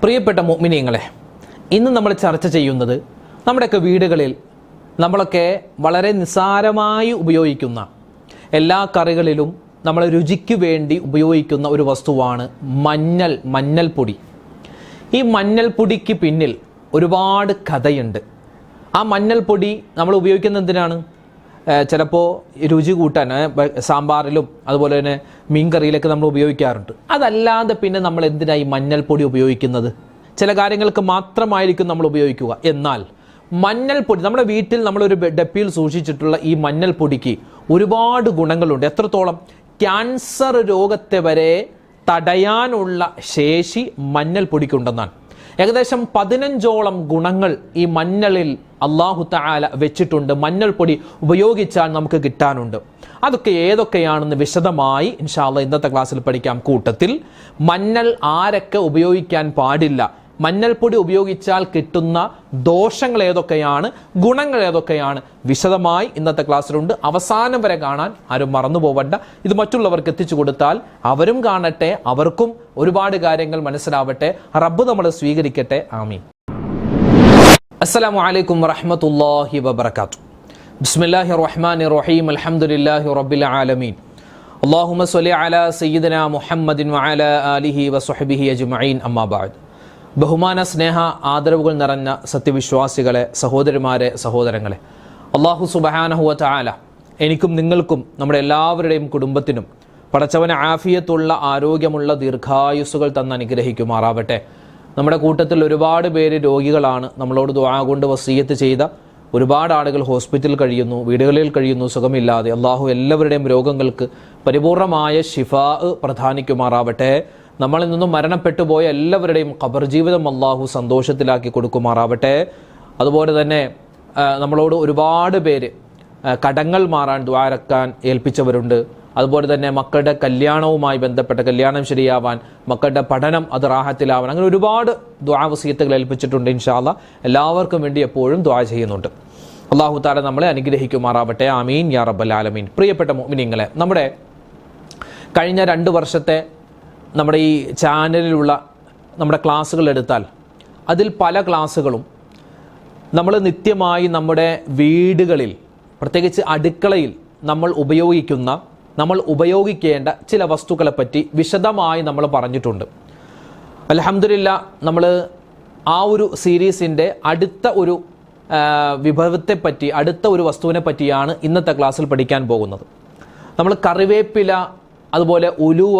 പ്രിയപ്പെട്ട മുഅ്മിനീങ്ങളെ, ഇന്ന് നമ്മൾ ചർച്ച ചെയ്യുന്നത് നമ്മുടെയൊക്കെ വീടുകളിൽ നമ്മളൊക്കെ വളരെ നിസ്സാരമായി ഉപയോഗിക്കുന്ന എല്ലാ കറികളിലും നമ്മൾ രുചിക്ക് വേണ്ടി ഉപയോഗിക്കുന്ന ഒരു വസ്തുവാണ് മഞ്ഞൾപ്പൊടി. ഈ മഞ്ഞൾപ്പൊടിക്ക് പിന്നിൽ ഒരുപാട് കഥയുണ്ട്. ആ മഞ്ഞൾപ്പൊടി നമ്മൾ ഉപയോഗിക്കുന്നത് എന്തിനാണ്? ചിലപ്പോൾ രുചി കൂട്ടാൻ സാമ്പാറിലും അതുപോലെ തന്നെ മീൻകറിയിലൊക്കെ നമ്മൾ ഉപയോഗിക്കാറുണ്ട്. അതല്ലാതെ പിന്നെ നമ്മൾ എന്തിനാണ് ഈ മഞ്ഞൾപ്പൊടി ഉപയോഗിക്കുന്നത്? ചില കാര്യങ്ങൾക്ക് മാത്രമായിരിക്കും നമ്മൾ ഉപയോഗിക്കുക. എന്നാൽ മഞ്ഞൾപ്പൊടി നമ്മുടെ വീട്ടിൽ നമ്മളൊരു ഡപ്പിയിൽ സൂക്ഷിച്ചിട്ടുള്ള ഈ മഞ്ഞൾപ്പൊടിക്ക് ഒരുപാട് ഗുണങ്ങളുണ്ട്. എത്രത്തോളം? ക്യാൻസർ രോഗത്തെ വരെ തടയാനുള്ള ശേഷി മഞ്ഞൾപ്പൊടിക്കുണ്ടെന്നാണ്. ഏകദേശം 15ഓളം ഗുണങ്ങൾ ഈ മഞ്ഞളിൽ അല്ലാഹു തആല വെച്ചിട്ടുണ്ട്. മഞ്ഞൾപ്പൊടി ഉപയോഗിച്ചാൽ നമുക്ക് കിട്ടാനുണ്ട്. അതൊക്കെ ഏതൊക്കെയാണെന്ന് വിശദമായി ഇൻഷാ അല്ലാഹ് ഇന്നത്തെ ക്ലാസ്സിൽ പഠിക്കാം. കൂട്ടത്തിൽ മഞ്ഞൾ ആരൊക്കെ ഉപയോഗിക്കാൻ പാടില്ല, മഞ്ഞൾപ്പൊടി ഉപയോഗിച്ചാൽ കിട്ടുന്ന ദോഷങ്ങൾ ഏതൊക്കെയാണ്, ഗുണങ്ങൾ ഏതൊക്കെയാണ്, വിശദമായി ഇന്നത്തെ ക്ലാസ്സിലുണ്ട്. അവസാനം വരെ കാണാൻ ആരും മറന്നു പോവണ്ട. ഇത് മറ്റുള്ളവർക്ക് എത്തിച്ചു കൊടുത്താൽ അവരും കാണട്ടെ, അവർക്കും ഒരുപാട് കാര്യങ്ങൾ മനസ്സിലാവട്ടെ. റബ്ബ് നമ്മളെ സ്വീകരിക്കട്ടെ. ആമീൻ. അസ്സലാമു അലൈക്കും വറഹ്മത്തുള്ളാഹി വബറകാതുഹു. ബിസ്മില്ലാഹിർ റഹ്മാനിർ റഹീം. അൽഹംദുലില്ലാഹി റബ്ബിൽ ആലമീൻ. അല്ലാഹുമ്മ സ്വല്ലി അലാ സയ്യിദിനാ മുഹമ്മദിൻ വഅലാ ആലിഹി വസ്വഹ്ബിഹി അജ്മഈൻ. അമ്മാ ബഅദ്. ബഹുമാന, സ്നേഹ, ആദരവുകൾ നിറഞ്ഞ സത്യവിശ്വാസികളെ, സഹോദരിമാരെ, സഹോദരങ്ങളെ, അല്ലാഹു സുബ്ഹാനഹു വ തആല എനിക്കും നിങ്ങൾക്കും നമ്മുടെ എല്ലാവരുടെയും കുടുംബത്തിനും പടച്ചവന് ആഫിയത്തുള്ള ആരോഗ്യമുള്ള ദീർഘായുസ്സുകൾ തന്ന് അനുഗ്രഹിക്കുമാറാവട്ടെ. നമ്മുടെ കൂട്ടത്തിൽ ഒരുപാട് പേര് രോഗികളാണ്. നമ്മളോട് ദുആ കൊണ്ട് വസിയ്യത്ത് ചെയ്ത ഒരുപാട് ആളുകൾ ഹോസ്പിറ്റലിൽ കഴിയുന്നു, വീടുകളിൽ കഴിയുന്നു സുഖമില്ലാതെ. അള്ളാഹു എല്ലാവരുടെയും രോഗങ്ങൾക്ക് പരിപൂർണമായ ശിഫാ പ്രദാനിക്കുമാറാവട്ടെ. നമ്മളിൽ നിന്നും മരണപ്പെട്ടു പോയ എല്ലാവരുടെയും ഖബർ ജീവിതം അള്ളാഹു സന്തോഷത്തിലാക്കി കൊടുക്കുമാറാവട്ടെ. അതുപോലെ തന്നെ നമ്മളോട് ഒരുപാട് പേര് കടങ്ങൾ മാറാൻ ദ്വാരക്കാൻ ഏൽപ്പിച്ചവരുണ്ട്. അതുപോലെ തന്നെ മക്കളുടെ കല്യാണവുമായി ബന്ധപ്പെട്ട കല്യാണം ശരിയാവാൻ, മക്കളുടെ പഠനം അത് റാഹത്തിലാവാൻ, അങ്ങനെ ഒരുപാട് ദുആ വസിയത്തുകൾ ഏൽപ്പിച്ചിട്ടുണ്ട്. ഇൻഷാ അല്ലാഹ് എല്ലാവർക്കും വേണ്ടി എപ്പോഴും ദുആ ചെയ്യുന്നുണ്ട്. അല്ലാഹു തആല നമ്മളെ അനുഗ്രഹിക്കുമാറാവട്ടെ. ആമീൻ യാ റബ്ബൽ ആലമീൻ. പ്രിയപ്പെട്ട മുഅ്മിനീങ്ങളെ, നമ്മുടെ കഴിഞ്ഞ 2 വർഷത്തെ നമ്മുടെ ഈ ചാനലിലുള്ള നമ്മുടെ ക്ലാസ്സുകൾ എടുത്താൽ അതിൽ പല ക്ലാസ്സുകളും നമ്മൾ നിത്യമായി നമ്മുടെ വീടുകളിൽ, പ്രത്യേകിച്ച് അടുക്കളയിൽ നമ്മൾ ഉപയോഗിക്കേണ്ട ചില വസ്തുക്കളെ പറ്റി വിശദമായി നമ്മൾ പറഞ്ഞിട്ടുണ്ട്. അൽഹംദുലില്ലാഹ്, നമ്മൾ ആ ഒരു സീരീസിൻ്റെ അടുത്ത ഒരു വിഭവത്തെപ്പറ്റി, അടുത്ത ഒരു വസ്തുവിനെ പറ്റിയാണ് ഇന്നത്തെ ക്ലാസ്സിൽ പഠിക്കാൻ പോകുന്നത്. നമ്മൾ കറിവേപ്പില, അതുപോലെ ഉലുവ,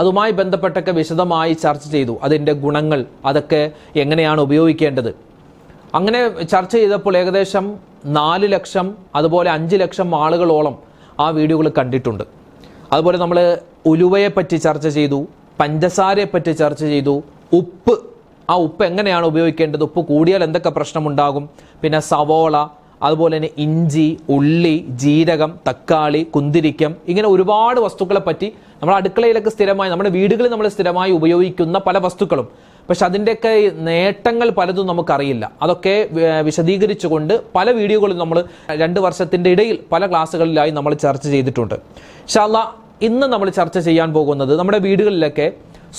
അതുമായി ബന്ധപ്പെട്ടൊക്കെ വിശദമായി ചർച്ച ചെയ്തു. അതിൻ്റെ ഗുണങ്ങൾ, അതൊക്കെ എങ്ങനെയാണ് ഉപയോഗിക്കേണ്ടത്. അങ്ങനെ ചർച്ച ചെയ്തപ്പോൾ ഏകദേശം 4 ലക്ഷം അതുപോലെ 5 ലക്ഷം ആളുകളോളം ആ വീഡിയോകൾ കണ്ടിട്ടുണ്ട്. അതുപോലെ നമ്മൾ ഉലുവയെ പറ്റി ചർച്ച ചെയ്തു, പഞ്ചസാരയെ പറ്റി ചർച്ച ചെയ്തു, ഉപ്പ്, ആ ഉപ്പ് എങ്ങനെയാണ് ഉപയോഗിക്കേണ്ടത്, ഉപ്പ് കൂടിയാൽ എന്തൊക്കെ പ്രശ്നമുണ്ടാകും, പിന്നെ സവോള, അതുപോലെ തന്നെ ഇഞ്ചി, ഉള്ളി, ജീരകം, തക്കാളി, കുന്തിരിക്കം, ഇങ്ങനെ ഒരുപാട് വസ്തുക്കളെ പറ്റി നമ്മുടെ അടുക്കളയിലൊക്കെ സ്ഥിരമായി, നമ്മുടെ വീടുകളിൽ നമ്മൾ സ്ഥിരമായി ഉപയോഗിക്കുന്ന പല വസ്തുക്കളും, പക്ഷെ അതിൻ്റെയൊക്കെ നേട്ടങ്ങൾ പലതും നമുക്കറിയില്ല. അതൊക്കെ വിശദീകരിച്ചുകൊണ്ട് പല വീഡിയോകളും നമ്മൾ 2 വർഷത്തിൻ്റെ ഇടയിൽ പല ക്ലാസ്സുകളിലായി നമ്മൾ ചർച്ച ചെയ്തിട്ടുണ്ട്. ഇൻഷാ അല്ലാഹ് ഇന്ന് നമ്മൾ ചർച്ച ചെയ്യാൻ പോകുന്നത് നമ്മുടെ വീടുകളിലൊക്കെ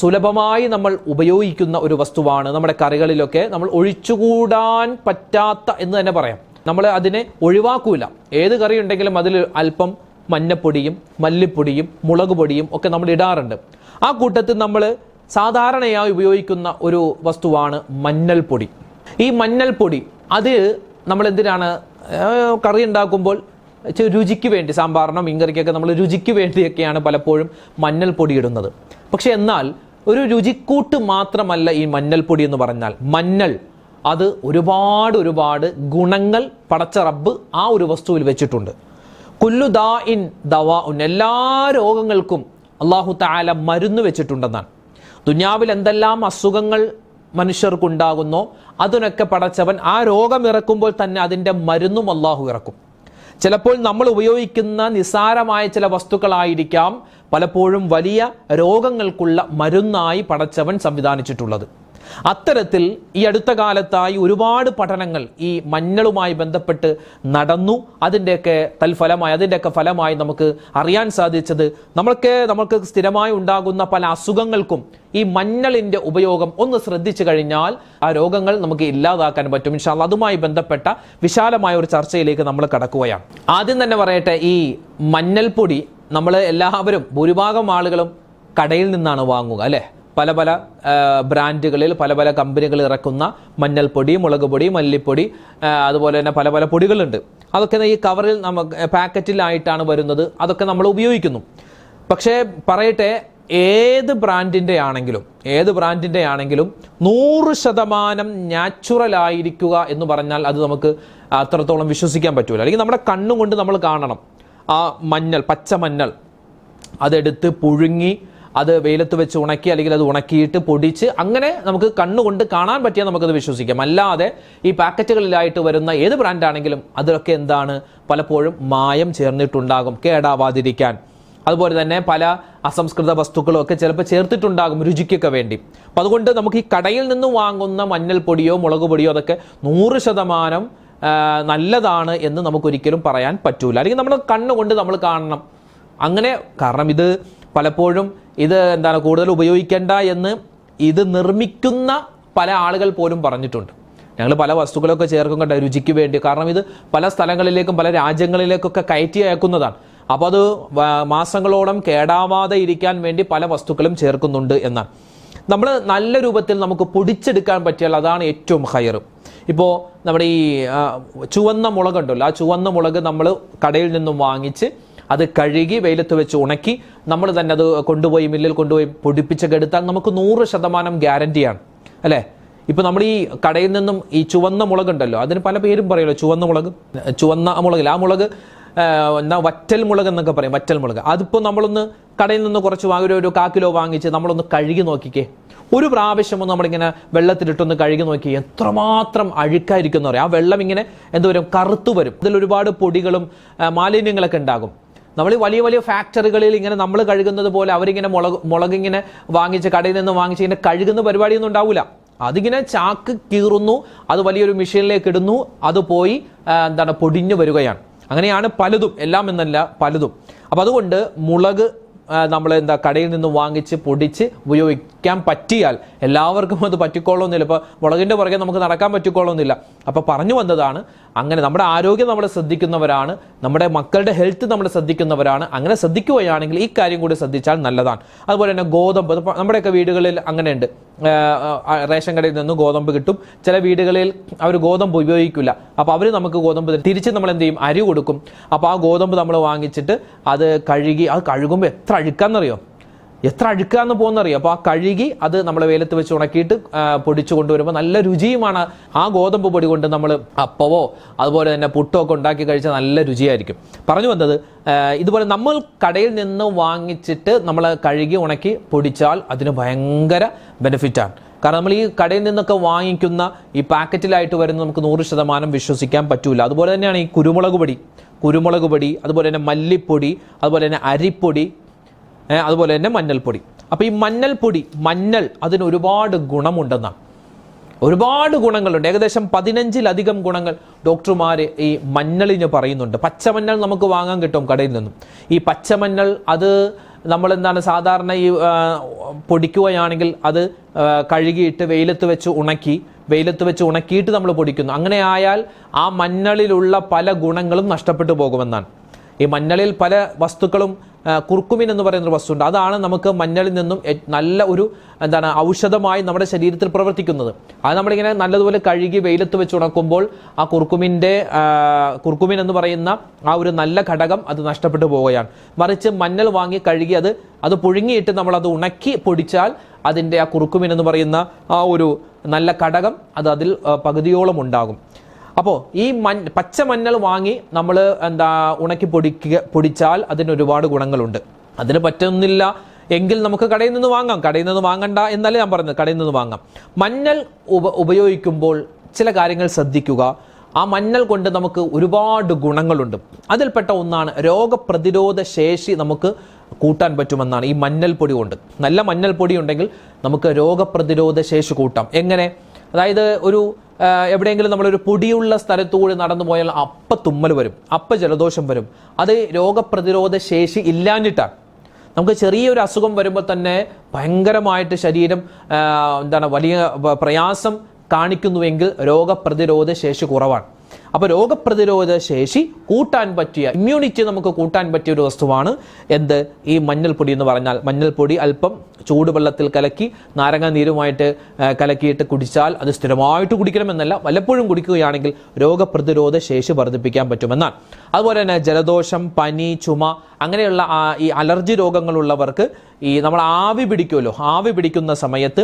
സുലഭമായി നമ്മൾ ഉപയോഗിക്കുന്ന ഒരു വസ്തുവാണ്. നമ്മുടെ കറികളിലൊക്കെ നമ്മൾ ഒഴിച്ചുകൂടാൻ പറ്റാത്ത എന്ന് തന്നെ പറയാം. നമ്മൾ അതിനെ ഒഴിവാക്കൂല. ഏത് കറി ഉണ്ടെങ്കിലും അതിൽ അല്പം മഞ്ഞപ്പൊടിയും മല്ലിപ്പൊടിയും മുളക് പൊടിയും ഒക്കെ നമ്മൾ ഇടാറുണ്ട്. ആ കൂട്ടത്തിൽ നമ്മൾ സാധാരണയായി ഉപയോഗിക്കുന്ന ഒരു വസ്തുവാണ് മഞ്ഞൾപ്പൊടി. ഈ മഞ്ഞൾപ്പൊടി അത് നമ്മൾ എന്തിനാണ് കറി ഉണ്ടാക്കുമ്പോൾ രുചിക്ക് വേണ്ടി, സാമ്പാറിനോ മീൻകറിക്കൊക്കെ നമ്മൾ രുചിക്ക് വേണ്ടിയൊക്കെയാണ് പലപ്പോഴും മഞ്ഞൾപ്പൊടി ഇടുന്നത്. പക്ഷെ എന്നാൽ ഒരു രുചിക്കൂട്ട് മാത്രമല്ല ഈ മഞ്ഞൾപ്പൊടി എന്ന് പറഞ്ഞാൽ. മഞ്ഞൾ അത് ഒരുപാട് ഗുണങ്ങൾ പടച്ച റബ്ബ് ആ ഒരു വസ്തുവിൽ വെച്ചിട്ടുണ്ട്. കുല്ലു ദാഇൻ ദവാഉൻ, എല്ലാ രോഗങ്ങൾക്കും അല്ലാഹു തആല മരുന്ന് വെച്ചിട്ടുണ്ടെന്നാണ്. ദുനിയാവിൽ എന്തെല്ലാം അസുഖങ്ങൾ മനുഷ്യർക്കുണ്ടാകുന്നോ അതിനൊക്കെ പടച്ചവൻ ആ രോഗം ഇറക്കുമ്പോൾ തന്നെ അതിൻ്റെ മരുന്നും അല്ലാഹു ഇറക്കും. ചിലപ്പോൾ നമ്മൾ ഉപയോഗിക്കുന്ന നിസാരമായ ചില വസ്തുക്കളായിരിക്കാം പലപ്പോഴും വലിയ രോഗങ്ങൾക്കുള്ള മരുന്നായി പടച്ചവൻ സംവിധാനിച്ചിട്ടുള്ളത്. അത്തരത്തിൽ ഈ അടുത്ത കാലത്തായി ഒരുപാട് പഠനങ്ങൾ ഈ മഞ്ഞളുമായി ബന്ധപ്പെട്ട് നടന്നു. അതിൻ്റെയൊക്കെ ഫലമായി നമുക്ക് അറിയാൻ സാധിച്ചത് നമ്മൾക്ക് സ്ഥിരമായി ഉണ്ടാകുന്ന പല അസുഖങ്ങൾക്കും ഈ മഞ്ഞളിൻ്റെ ഉപയോഗം ഒന്ന് ശ്രദ്ധിച്ചു കഴിഞ്ഞാൽ ആ രോഗങ്ങൾ നമുക്ക് ഇല്ലാതാക്കാൻ പറ്റും. ഇൻഷാ അല്ലാഹ് അതുമായി ബന്ധപ്പെട്ട വിശാലമായ ഒരു ചർച്ചയിലേക്ക് നമ്മൾ കടക്കുകയാണ്. ആദ്യം തന്നെ പറയട്ടെ, ഈ മഞ്ഞൾപ്പൊടി നമ്മൾ എല്ലാവരും ഭൂരിഭാഗം ആളുകളും കടയിൽ നിന്നാണ് വാങ്ങുക അല്ലേ. പല പല ബ്രാൻഡുകളിൽ പല പല കമ്പനികൾ ഇറക്കുന്ന മഞ്ഞൾപ്പൊടി, മുളക് പൊടി, മല്ലിപ്പൊടി, അതുപോലെ തന്നെ പല പല പൊടികളുണ്ട്. അതൊക്കെ ഈ കവറിൽ നമുക്ക് പാക്കറ്റിലായിട്ടാണ് വരുന്നത്. അതൊക്കെ നമ്മൾ ഉപയോഗിക്കുന്നു. പക്ഷേ പറയട്ടെ, ഏത് ബ്രാൻഡിൻ്റെ ആണെങ്കിലും 100% നാച്ചുറൽ ആയിരിക്കുക എന്ന് പറഞ്ഞാൽ അത് നമുക്ക് അത്രത്തോളം വിശ്വസിക്കാൻ പറ്റൂല. അല്ലെങ്കിൽ നമ്മുടെ കണ്ണുകൊണ്ട് നമ്മൾ കാണണം. ആ പച്ചമഞ്ഞൾ അതെടുത്ത് പുഴുങ്ങി അത് വെയിലത്ത് വെച്ച് ഉണക്കി, അല്ലെങ്കിൽ അത് ഉണക്കിയിട്ട് പൊടിച്ച്, അങ്ങനെ നമുക്ക് കണ്ണുകൊണ്ട് കാണാൻ പറ്റിയാൽ നമുക്കത് വിശ്വസിക്കാം. അല്ലാതെ ഈ പാക്കറ്റുകളിലായിട്ട് വരുന്ന ഏത് ബ്രാൻഡാണെങ്കിലും അതിലൊക്കെ എന്താണ്, പലപ്പോഴും മായം ചേർന്നിട്ടുണ്ടാകും കേടാവാതിരിക്കാൻ. അതുപോലെ തന്നെ പല അസംസ്കൃത വസ്തുക്കളും ഒക്കെ ചിലപ്പോൾ ചേർത്തിട്ടുണ്ടാകും രുചിക്കൊക്കെ വേണ്ടി. അപ്പം അതുകൊണ്ട് നമുക്ക് ഈ കടയിൽ നിന്ന് വാങ്ങുന്ന മഞ്ഞൾപ്പൊടിയോ മുളക് പൊടിയോ അതൊക്കെ 100% നല്ലതാണ് എന്ന് നമുക്കൊരിക്കലും പറയാൻ പറ്റൂല. അല്ലെങ്കിൽ നമ്മൾ കണ്ണുകൊണ്ട് നമ്മൾ കാണണം. കാരണം ഇത് പലപ്പോഴും കൂടുതൽ ഉപയോഗിക്കേണ്ട എന്ന് ഇത് നിർമ്മിക്കുന്ന പല ആളുകൾ പോലും പറഞ്ഞിട്ടുണ്ട്. ഞങ്ങൾ പല വസ്തുക്കളൊക്കെ ചേർക്കും രുചിക്ക് വേണ്ടി. കാരണം ഇത് പല സ്ഥലങ്ങളിലേക്കും പല രാജ്യങ്ങളിലേക്കൊക്കെ കയറ്റി അയക്കുന്നതാണ്. അപ്പോൾ അത് മാസങ്ങളോളം കേടാവാതെ ഇരിക്കാൻ വേണ്ടി പല വസ്തുക്കളും ചേർക്കുന്നുണ്ട് എന്നാണ്. നമ്മൾ നല്ല രൂപത്തിൽ നമുക്ക് പൊടിച്ചെടുക്കാൻ പറ്റിയാൽ അതാണ് ഏറ്റവും ഹയർ. ഇപ്പോൾ നമ്മുടെ ഈ ചുവന്ന മുളകുണ്ടല്ലോ, ആ ചുവന്ന മുളക് നമ്മൾ കടയിൽ നിന്നും വാങ്ങിച്ച് അത് കഴുകി വെയിലത്ത് വെച്ച് ഉണക്കി നമ്മൾ തന്നെ അത് മില്ലിൽ കൊണ്ടുപോയി പൊടിപ്പിച്ചൊക്കെ എടുത്താൽ നമുക്ക് 100% ഗ്യാരണ്ടിയാണ് അല്ലേ. ഇപ്പോൾ നമ്മൾ ഈ കടയിൽ നിന്നും ഈ ചുവന്ന മുളകുണ്ടല്ലോ, അതിന് പല പേരും പറയുമല്ലോ. ചുവന്ന മുളകിൽ ആ മുളക് വറ്റൽ മുളക് എന്നൊക്കെ പറയും. വറ്റൽ മുളക് അതിപ്പോൾ നമ്മളൊന്ന് കടയിൽ നിന്ന് കുറച്ച് ഒരു 1/4 കിലോ വാങ്ങിച്ച് നമ്മളൊന്ന് കഴുകി നോക്കിക്കേ. ഒരു പ്രാവശ്യം നമ്മളിങ്ങനെ വെള്ളത്തിലിട്ടൊന്ന് കഴുകി നോക്കി എത്രമാത്രം അഴുക്കായിരിക്കും പറയാം. ആ വെള്ളം ഇങ്ങനെ കറുത്തു വരും. ഇതിൽ ഒരുപാട് പൊടികളും മാലിന്യങ്ങളൊക്കെ ഉണ്ടാകും. നമ്മൾ വലിയ വലിയ ഫാക്ടറികളിൽ ഇങ്ങനെ നമ്മൾ കഴുകുന്നത് പോലെ അവരിങ്ങനെ മുളകിങ്ങനെ വാങ്ങിച്ച് കടയിൽ നിന്ന് വാങ്ങിച്ച് ഇങ്ങനെ കഴുകുന്ന പരിപാടിയൊന്നും ഉണ്ടാവില്ല. അതിങ്ങനെ ചാക്ക് കീറുന്നു, അത് വലിയൊരു മെഷീനിലേക്ക് ഇടുന്നു, അത് പോയി പൊടിഞ്ഞു വരികയാണ്. അങ്ങനെയാണ് പലതും, എല്ലാം എന്നല്ല പലതും. അപ്പം അതുകൊണ്ട് മുളക് നമ്മൾ കടയിൽ നിന്ന് വാങ്ങിച്ച് പൊടിച്ച് ഉപയോഗിക്കാൻ പറ്റിയാൽ എല്ലാവർക്കും അത് പറ്റിക്കോളൊന്നുമില്ല. ഇപ്പോൾ മുളകിൻ്റെ പുറകെ നമുക്ക് നടക്കാൻ പറ്റിക്കോളൊന്നുമില്ല. അപ്പോൾ പറഞ്ഞു വന്നതാണ്, അങ്ങനെ നമ്മുടെ ആരോഗ്യം നമ്മൾ ശ്രദ്ധിക്കുന്നവരാണ്, നമ്മുടെ മക്കളുടെ ഹെൽത്ത് നമ്മൾ ശ്രദ്ധിക്കുന്നവരാണ്. അങ്ങനെ ശ്രദ്ധിക്കുകയാണെങ്കിൽ ഈ കാര്യം കൂടി ശ്രദ്ധിച്ചാൽ നല്ലതാണ്. അതുപോലെ തന്നെ ഗോതമ്പ്, നമ്മുടെയൊക്കെ വീടുകളിൽ അങ്ങനെയുണ്ട്. റേഷൻ കടയിൽ നിന്ന് ഗോതമ്പ് കിട്ടും. ചില വീടുകളിൽ അവർ ഗോതമ്പ് ഉപയോഗിക്കില്ല. അപ്പോൾ അവർ നമുക്ക് ഗോതമ്പ് തിരിച്ച് നമ്മൾ എന്ത് ചെയ്യും, അരി കൊടുക്കും. അപ്പോൾ ആ ഗോതമ്പ് നമ്മൾ വാങ്ങിച്ചിട്ട് അത് കഴുകി, അത് കഴുകുമ്പോൾ എത്ര അഴുക്കാന്ന് പോകുന്നറിയാം. അപ്പോൾ ആ കഴുകി അത് നമ്മൾ വെയിലത്ത് വെച്ച് ഉണക്കിയിട്ട് പൊടിച്ചു കൊണ്ടുവരുമ്പോൾ നല്ല രുചിയുമാണ്. ആ ഗോതമ്പ് പൊടി കൊണ്ട് നമ്മൾ അപ്പവോ അതുപോലെ തന്നെ പുട്ടോ ഒക്കെ ഉണ്ടാക്കി കഴിച്ചാൽ നല്ല രുചിയായിരിക്കും. പറഞ്ഞു വന്നത്, ഇതുപോലെ നമ്മൾ കടയിൽ നിന്ന് വാങ്ങിച്ചിട്ട് നമ്മൾ കഴുകി ഉണക്കി പൊടിച്ചാൽ അതിന് ഭയങ്കര ബെനിഫിറ്റാണ്. കാരണം നമ്മൾ ഈ കടയിൽ നിന്നൊക്കെ വാങ്ങിക്കുന്ന ഈ പാക്കറ്റിലായിട്ട് വരുന്ന നമുക്ക് 100% വിശ്വസിക്കാൻ പറ്റൂല. അതുപോലെ തന്നെയാണ് ഈ കുരുമുളക് പൊടി, അതുപോലെ തന്നെ മല്ലിപ്പൊടി, അതുപോലെ തന്നെ അരിപ്പൊടി, അതുപോലെ തന്നെ മഞ്ഞൾപ്പൊടി. അപ്പോൾ ഈ മഞ്ഞൾ അതിന് ഒരുപാട് ഗുണമുണ്ടെന്നാണ്. ഒരുപാട് ഗുണങ്ങളുണ്ട്. ഏകദേശം 15-ലധികം ഗുണങ്ങൾ ഡോക്ടർമാർ ഈ മഞ്ഞളിന് പറയുന്നുണ്ട്. പച്ചമഞ്ഞൾ നമുക്ക് വാങ്ങാൻ കിട്ടും കടയിൽ നിന്നും. ഈ പച്ചമഞ്ഞൾ അത് നമ്മൾ സാധാരണ ഈ പൊടിക്കുകയാണെങ്കിൽ അത് കഴുകിയിട്ട് വെയിലത്ത് വെച്ച് ഉണക്കിയിട്ട് നമ്മൾ പൊടിക്കുന്നു. അങ്ങനെ ആയാൽ ആ മഞ്ഞളിലുള്ള പല ഗുണങ്ങളും നഷ്ടപ്പെട്ടു പോകുമെന്നാണ്. ഈ മഞ്ഞളിൽ പല വസ്തുക്കളും, കുർക്കുമിൻ എന്ന് പറയുന്നൊരു വസ്തുണ്ട്. അതാണ് നമുക്ക് മഞ്ഞളിൽ നിന്നും നല്ല ഒരു ഔഷധമായി നമ്മുടെ ശരീരത്തിൽ പ്രവർത്തിക്കുന്നത്. അത് നമ്മളിങ്ങനെ നല്ലതുപോലെ കഴുകി വെയിലത്ത് വെച്ച് ഉണക്കുമ്പോൾ ആ കുർക്കുമിൻ എന്ന് പറയുന്ന ആ ഒരു നല്ല ഘടകം അത് നഷ്ടപ്പെട്ടു പോവുകയാണ്. മറിച്ച് മഞ്ഞൾ വാങ്ങി കഴുകി അത് പുഴുങ്ങിയിട്ട് നമ്മളത് ഉണക്കി പൊടിച്ചാൽ അതിൻ്റെ ആ കുർക്കുമിൻ എന്ന് പറയുന്ന ആ ഒരു നല്ല ഘടകം അതിൽ പകുതിയോളം ഉണ്ടാകും. അപ്പോൾ ഈ പച്ചമഞ്ഞൾ വാങ്ങി നമ്മൾ ഉണക്കി പൊടിച്ചാൽ അതിന് ഒരുപാട് ഗുണങ്ങളുണ്ട്. അതിന് പറ്റുന്നില്ല എങ്കിൽ നമുക്ക് കടയിൽ നിന്ന് വാങ്ങാം. കടയിൽ നിന്ന് വാങ്ങണ്ട എന്നല്ല ഞാൻ പറഞ്ഞത്, കടയിൽ നിന്ന് വാങ്ങാം. മഞ്ഞൾ ഉപയോഗിക്കുമ്പോൾ ചില കാര്യങ്ങൾ ശ്രദ്ധിക്കുക. ആ മഞ്ഞൾ കൊണ്ട് നമുക്ക് ഒരുപാട് ഗുണങ്ങളുണ്ട്. അതിൽപ്പെട്ട ഒന്നാണ് രോഗപ്രതിരോധ ശേഷി നമുക്ക് കൂട്ടാൻ പറ്റുമെന്നാണ് ഈ മഞ്ഞൾപ്പൊടി കൊണ്ട്. നല്ല മഞ്ഞൾപ്പൊടി ഉണ്ടെങ്കിൽ നമുക്ക് രോഗപ്രതിരോധ ശേഷി കൂട്ടാം. എങ്ങനെ? അതായത് എവിടെയെങ്കിലും നമ്മളൊരു പൊടിയുള്ള സ്ഥലത്തുകൂടി നടന്നു പോയാൽ തുമ്മൽ വരും, ജലദോഷം വരും. അത് രോഗപ്രതിരോധ ശേഷി ഇല്ലാഞ്ഞിട്ടാണ്. നമുക്ക് ചെറിയൊരു അസുഖം വരുമ്പോൾ തന്നെ ഭയങ്കരമായിട്ട് ശരീരം വലിയ പ്രയാസം കാണിക്കുന്നുവെങ്കിൽ രോഗപ്രതിരോധ ശേഷി കുറവാണ്. അപ്പോൾ രോഗപ്രതിരോധ ശേഷി കൂട്ടാൻ പറ്റിയ, ഇമ്മ്യൂണിറ്റി നമുക്ക് കൂട്ടാൻ പറ്റിയ ഒരു വസ്തുവാണ് ഈ മഞ്ഞൾപ്പൊടി എന്ന് പറഞ്ഞാൽ. മഞ്ഞൾപ്പൊടി അല്പം ചൂടുവെള്ളത്തിൽ കലക്കി നാരങ്ങ നീരുമായിട്ട് കലക്കിയിട്ട് കുടിച്ചാൽ, അത് സ്ഥിരമായിട്ട് കുടിക്കണമെന്നല്ല, വല്ലപ്പോഴും കുടിക്കുകയാണെങ്കിൽ രോഗപ്രതിരോധ ശേഷി വർദ്ധിപ്പിക്കാൻ പറ്റുമെന്നാണ്. അതുപോലെ തന്നെ ജലദോഷം, പനി, ചുമ അങ്ങനെയുള്ള ഈ അലർജി രോഗങ്ങളുള്ളവർക്ക് നമ്മൾ ആവി പിടിക്കുമല്ലോ, ആവി പിടിക്കുന്ന സമയത്ത്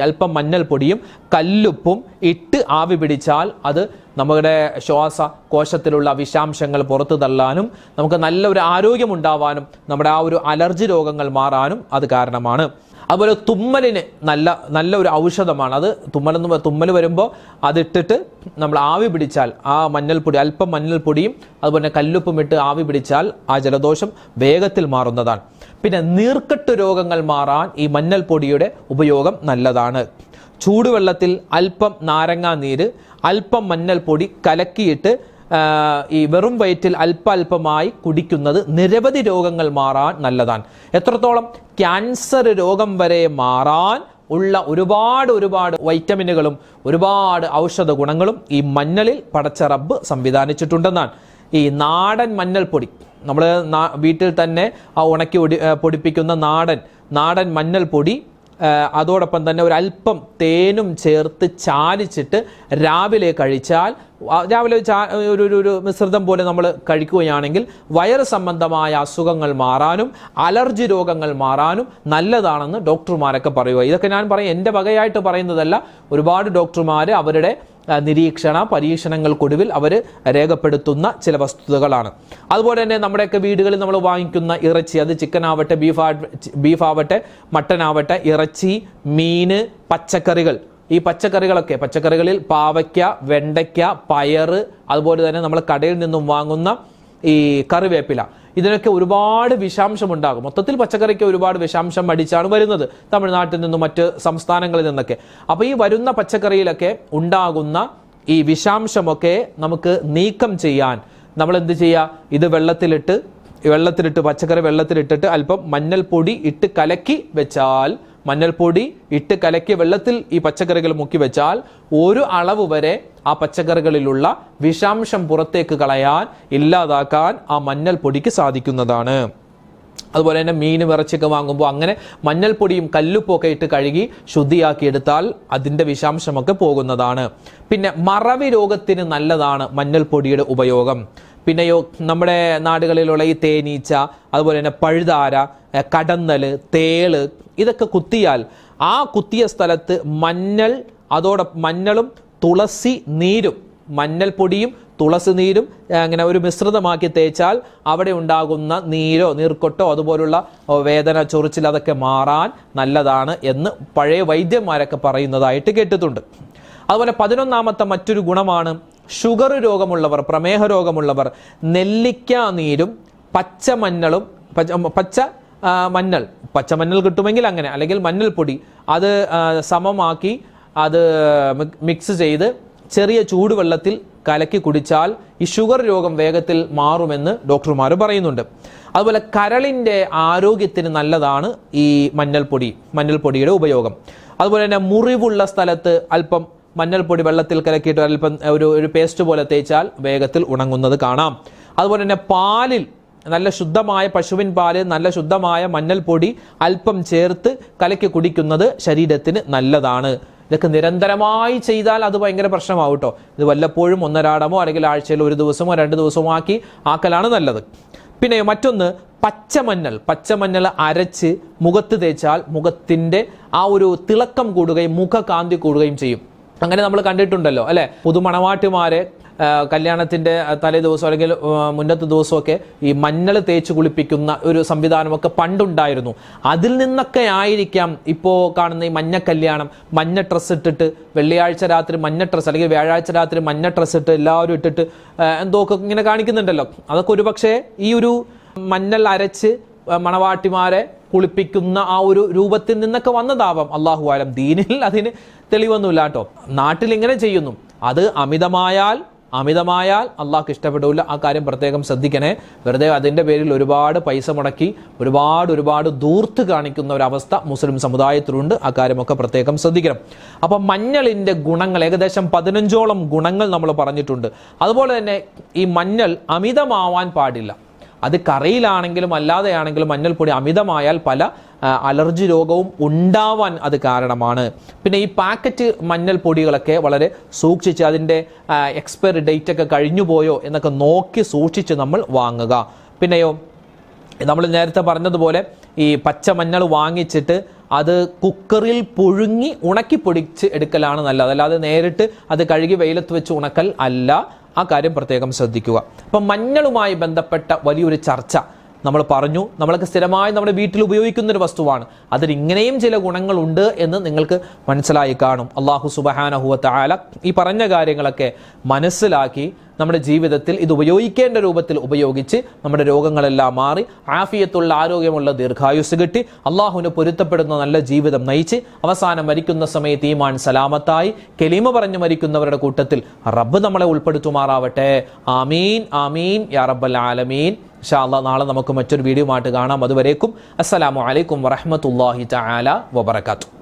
അല്പം മഞ്ഞൾപ്പൊടിയും കല്ലുപ്പും ഇട്ട് ആവി പിടിച്ചാൽ അത് നമ്മുടെ ശ്വാസകോശത്തിലുള്ള വിഷാംശങ്ങൾ പുറത്തു തള്ളാനും നമുക്ക് നല്ലൊരു ആരോഗ്യം ഉണ്ടാവാനും നമ്മുടെ ഒരു അലർജി രോഗങ്ങൾ മാറാനും അത് കാരണമാണ്. അതുപോലെ തുമ്മലിന് നല്ല ഒരു ഔഷധമാണ് അത്. തുമ്മൽ വരുമ്പോൾ അതിട്ടിട്ട് നമ്മൾ ആവി പിടിച്ചാൽ അല്പം മഞ്ഞൾപ്പൊടിയും അതുപോലെ കല്ലുപ്പും ഇട്ട് ആവി പിടിച്ചാൽ ആ ജലദോഷം വേഗത്തിൽ മാറുന്നതാണ്. പിന്നെ നീർക്കെട്ട് രോഗങ്ങൾ മാറാൻ ഈ മഞ്ഞൾപ്പൊടിയുടെ ഉപയോഗം നല്ലതാണ്. ചൂടുവെള്ളത്തിൽ അല്പം നാരങ്ങാ നീര്, അല്പം മഞ്ഞൾപ്പൊടി കലക്കിയിട്ട് ഈ വെറും വയറ്റിൽ അല്പമായി കുടിക്കുന്നത് നിരവധി രോഗങ്ങൾ മാറാൻ നല്ലതാണ്. എത്രത്തോളം? ക്യാൻസർ രോഗം വരെ മാറാൻ ഉള്ള ഒരുപാട് വൈറ്റമിനുകളും ഒരുപാട് ഔഷധ ഗുണങ്ങളും ഈ മഞ്ഞളിൽ പടച്ച റബ്ബ് സംവിധാനിച്ചിട്ടുണ്ടെന്നാണ്. ഈ നാടൻ മഞ്ഞൾപ്പൊടി, നമ്മൾ വീട്ടിൽ തന്നെ ഉണക്കി പൊടിപ്പിക്കുന്ന നാടൻ മഞ്ഞൾപ്പൊടി, അതോടൊപ്പം തന്നെ ഒരല്പം തേനും ചേർത്ത് ചാലിച്ചിട്ട് രാവിലെ കഴിച്ചാൽ, രാവിലെ ഒരു മിശ്രിതം പോലെ നമ്മൾ കഴിക്കുകയാണെങ്കിൽ വയറ് സംബന്ധമായ അസുഖങ്ങൾ മാറാനും അലർജി രോഗങ്ങൾ മാറാനും നല്ലതാണെന്ന് ഡോക്ടർമാരൊക്കെ പറയുക. ഇതൊക്കെ ഞാൻ എൻ്റെ വകയായിട്ട് പറയുന്നതല്ല. ഒരുപാട് ഡോക്ടർമാർ അവരുടെ പരീക്ഷണങ്ങൾക്കൊടുവിൽ അവർ രേഖപ്പെടുത്തുന്ന ചില വസ്തുതകളാണ്. അതുപോലെ തന്നെ നമ്മുടെയൊക്കെ വീടുകളിൽ നമ്മൾ വാങ്ങിക്കുന്ന ഇറച്ചി, അത് ചിക്കൻ ആവട്ടെ, ബീഫാവട്ടെ, മട്ടൻ ആവട്ടെ, ഇറച്ചി, മീന്, പച്ചക്കറികൾ, ഈ പച്ചക്കറികളിൽ പാവയ്ക്ക, വെണ്ടയ്ക്ക, പയറ്, അതുപോലെ തന്നെ നമ്മൾ കടയിൽ നിന്നും വാങ്ങുന്ന ഈ കറിവേപ്പില, ഇതിനൊക്കെ ഒരുപാട് വിഷാംശം ഉണ്ടാകും. മൊത്തത്തിൽ പച്ചക്കറിക്ക് ഒരുപാട് വിഷാംശം അടിച്ചാണ് വരുന്നത് തമിഴ്നാട്ടിൽ നിന്നും മറ്റ് സംസ്ഥാനങ്ങളിൽ നിന്നൊക്കെ. അപ്പോൾ ഈ വരുന്ന പച്ചക്കറിയിലൊക്കെ ഉണ്ടാകുന്ന ഈ വിഷാംശമൊക്കെ നമുക്ക് നീക്കം ചെയ്യാൻ നമ്മൾ എന്ത് ചെയ്യുക? ഇത് വെള്ളത്തിലിട്ട് പച്ചക്കറി വെള്ളത്തിലിട്ടിട്ട് അല്പം മഞ്ഞൾപ്പൊടി ഇട്ട് കലക്കി വെച്ചാൽ, വെള്ളത്തിൽ ഈ പച്ചക്കറികൾ മുക്കി വെച്ചാൽ ഒരു അളവ് വരെ ആ പച്ചക്കറികളിലുള്ള വിഷാംശം പുറത്തേക്ക് കളയാൻ, ഇല്ലാതാക്കാൻ ആ മഞ്ഞൾപ്പൊടിക്ക് സാധിക്കുന്നതാണ്. അതുപോലെ തന്നെ മീനും ഇറച്ചിയൊക്കെ വാങ്ങുമ്പോൾ അങ്ങനെ മഞ്ഞൾപ്പൊടിയും കല്ലുപ്പൊക്കെ ഇട്ട് കഴുകി ശുദ്ധിയാക്കി എടുത്താൽ അതിൻ്റെ വിഷാംശമൊക്കെ പോകുന്നതാണ്. പിന്നെ മറവി രോഗത്തിന് നല്ലതാണ് മഞ്ഞൾപ്പൊടിയുടെ ഉപയോഗം. പിന്നെയോ നമ്മുടെ നാടുകളിലുള്ള ഈ തേനീച്ച, അതുപോലെ തന്നെ പഴുതാര, കടന്നൽ, തേള്, ഇതൊക്കെ കുത്തിയാൽ ആ കുത്തിയ സ്ഥലത്ത് മഞ്ഞളും തുളസി നീരും, മഞ്ഞൾപ്പൊടിയും തുളസി നീരും അങ്ങനെ ഒരു മിശ്രിതമാക്കി തേച്ചാൽ അവിടെ ഉണ്ടാകുന്ന നീരോ നീർക്കൊട്ടോ അതുപോലുള്ള വേദന, ചൊറിച്ചിൽ അതൊക്കെ മാറാൻ നല്ലതാണ് എന്ന് പഴയ വൈദ്യന്മാരൊക്കെ പറയുന്നതായിട്ട് കേട്ടിട്ടുണ്ട്. അതുപോലെ 11ാമത്തെ മറ്റൊരു ഗുണമാണ് ഷുഗർ രോഗമുള്ളവർ, പ്രമേഹ രോഗമുള്ളവർ നെല്ലിക്ക നീരും പച്ചമഞ്ഞൾ കിട്ടുമെങ്കിൽ അങ്ങനെ, അല്ലെങ്കിൽ മഞ്ഞൾപ്പൊടി അത് സമമാക്കി അത് മിക്സ് ചെയ്ത് ചെറിയ ചൂടുവെള്ളത്തിൽ കലക്കി കുടിച്ചാൽ ഈ ഷുഗർ രോഗം വേഗത്തിൽ മാറുമെന്ന് ഡോക്ടർമാർ പറയുന്നുണ്ട്. അതുപോലെ കരളിൻ്റെ ആരോഗ്യത്തിന് നല്ലതാണ് ഈ മഞ്ഞൾപ്പൊടിയുടെ ഉപയോഗം. അതുപോലെ തന്നെ മുറിവുള്ള സ്ഥലത്ത് അല്പം മഞ്ഞൾപ്പൊടി വെള്ളത്തിൽ കലക്കിയിട്ട് അല്പം ഒരു പേസ്റ്റ് പോലെ തേച്ചാൽ വേഗത്തിൽ ഉണങ്ങുന്നത് കാണാം. അതുപോലെ തന്നെ പാലിൽ നല്ല ശുദ്ധമായ പശുവിൻ പാല്, നല്ല ശുദ്ധമായ മഞ്ഞൾപ്പൊടി അല്പം ചേർത്ത് കലക്കി കുടിക്കുന്നത് ശരീരത്തിന് നല്ലതാണ്. ഇതൊക്കെ നിരന്തരമായി ചെയ്താൽ അത് ഭയങ്കര പ്രശ്നമാവും കേട്ടോ. ഇത് വല്ലപ്പോഴും ഒന്നരാടമോ അല്ലെങ്കിൽ ആഴ്ചയിൽ ഒരു ദിവസമോ 2 ദിവസമോ ആക്കലാണ് നല്ലത്. പിന്നെ മറ്റൊന്ന് പച്ചമഞ്ഞൾ അരച്ച് മുഖത്ത് തേച്ചാൽ മുഖത്തിൻ്റെ ആ ഒരു തിളക്കം കൂടുകയും മുഖകാന്തി കൂടുകയും ചെയ്യും. അങ്ങനെ നമ്മൾ കണ്ടിട്ടുണ്ടല്ലോ അല്ലെ, പുതുമണവാട്ടിമാരെ കല്യാണത്തിൻ്റെ തലേ ദിവസം അല്ലെങ്കിൽ മുന്നത്തെ ദിവസമൊക്കെ ഈ മഞ്ഞൾ തേച്ച് കുളിപ്പിക്കുന്ന ഒരു സംവിധാനമൊക്കെ പണ്ടുണ്ടായിരുന്നു. അതിൽ നിന്നൊക്കെ ആയിരിക്കാം ഇപ്പോൾ കാണുന്ന ഈ മഞ്ഞ കല്യാണം. മഞ്ഞ ഡ്രസ്സ് ഇട്ടിട്ട് വെള്ളിയാഴ്ച രാത്രി മഞ്ഞ ഡ്രസ്സ് അല്ലെങ്കിൽ വ്യാഴാഴ്ച രാത്രി മഞ്ഞ ഡ്രസ്സ് ഇട്ട് എല്ലാവരും ഇട്ടിട്ട് എന്തൊക്കെ ഇങ്ങനെ കാണിക്കുന്നുണ്ടല്ലോ. അതൊക്കെ ഒരുപക്ഷെ ഈ ഒരു മഞ്ഞൾ അരച്ച് മണവാട്ടിമാരെ കുളിപ്പിക്കുന്ന ആ ഒരു രൂപത്തിൽ നിന്നൊക്കെ വന്നതാവാം, അല്ലാഹു ആലം. ദീനിൽ അതിന് തെളിവൊന്നുമില്ല കേട്ടോ. നാട്ടിൽ ഇങ്ങനെ ചെയ്യുന്നു, അത് അമിതമായാൽ അള്ളാഹ്ക്ക് ഇഷ്ടപ്പെടില്ല. ആ കാര്യം പ്രത്യേകം ശ്രദ്ധിക്കണേ. വെറുതെ അതിൻ്റെ പേരിൽ ഒരുപാട് പൈസ മുടക്കി ഒരുപാട് ദൂർത്ത് കാണിക്കുന്ന ഒരവസ്ഥ മുസ്ലിം സമുദായത്തിലുണ്ട്. ആ കാര്യമൊക്കെ പ്രത്യേകം ശ്രദ്ധിക്കണം. അപ്പം മഞ്ഞളിൻ്റെ ഗുണങ്ങൾ ഏകദേശം 15ഓളം ഗുണങ്ങൾ നമ്മൾ പറഞ്ഞിട്ടുണ്ട്. അതുപോലെ തന്നെ ഈ മഞ്ഞൾ അമിതമാവാൻ പാടില്ല. അത് കറിയിലാണെങ്കിലും അല്ലാതെയാണെങ്കിലും മഞ്ഞൾപ്പൊടി അമിതമായാൽ പല അലർജി രോഗവും ഉണ്ടാവാൻ അത് കാരണമാണ്. പിന്നെ ഈ പാക്കറ്റ് മഞ്ഞൾപ്പൊടികളൊക്കെ വളരെ സൂക്ഷിച്ച് അതിൻ്റെ എക്സ്പയറി ഡേറ്റ് ഒക്കെ കഴിഞ്ഞു പോയോ എന്നൊക്കെ നോക്കി സൂക്ഷിച്ച് നമ്മൾ വാങ്ങുക. പിന്നെയോ നമ്മൾ നേരത്തെ പറഞ്ഞതുപോലെ ഈ പച്ചമഞ്ഞൾ വാങ്ങിച്ചിട്ട് അത് കുക്കറിൽ പുഴുങ്ങി ഉണക്കി പൊടിച്ച് എടുക്കലാണ് നല്ലത്. അല്ലാതെ നേരിട്ട് അത് കഴുകി വെയിലത്ത് വെച്ച് ഉണക്കൽ അല്ല. ആ കാര്യം പ്രത്യേകം ശ്രദ്ധിക്കുക. അപ്പം മഞ്ഞളുമായി ബന്ധപ്പെട്ട വലിയൊരു ചർച്ച നമ്മൾ പറഞ്ഞു. നമ്മളൊക്കെ സ്ഥിരമായി നമ്മുടെ വീട്ടിൽ ഉപയോഗിക്കുന്നൊരു വസ്തുവാണ്. അതിന് ഇങ്ങനെയും ചില ഗുണങ്ങളുണ്ട് എന്ന് നിങ്ങൾക്ക് മനസ്സിലായി കാണും. അല്ലാഹു സുബ്ഹാനഹു വ തആല ഈ പറഞ്ഞ കാര്യങ്ങളൊക്കെ മനസ്സിലാക്കി നമ്മുടെ ജീവിതത്തിൽ ഇത് ഉപയോഗിക്കേണ്ട രൂപത്തിൽ ഉപയോഗിച്ച് നമ്മുടെ രോഗങ്ങളെല്ലാം മാറി ആഫിയത്തുള്ള ആരോഗ്യമുള്ള ദീർഘായുസ് കിട്ടി അള്ളാഹുവിന് പൊരുത്തപ്പെടുന്ന നല്ല ജീവിതം നയിച്ച് അവസാനം മരിക്കുന്ന സമയത്ത് ഈമാൻ സലാമത്തായി കെലിമ പറഞ്ഞു മരിക്കുന്നവരുടെ കൂട്ടത്തിൽ റബ്ബ് നമ്മളെ ഉൾപ്പെടുത്തുമാറാവട്ടെ. ആമീൻ ആമീൻ യാ റബ്ബൽ ആലമീൻ. ഇൻഷാ അല്ലാഹ് നാളെ നമുക്ക് മറ്റൊരു വീഡിയോ ആയിട്ട് കാണാം. അതുവരേക്കും അസ്സലാമു അലൈക്കും വറഹ്മത്തുള്ളാഹി തആല വബറകാതുഹു.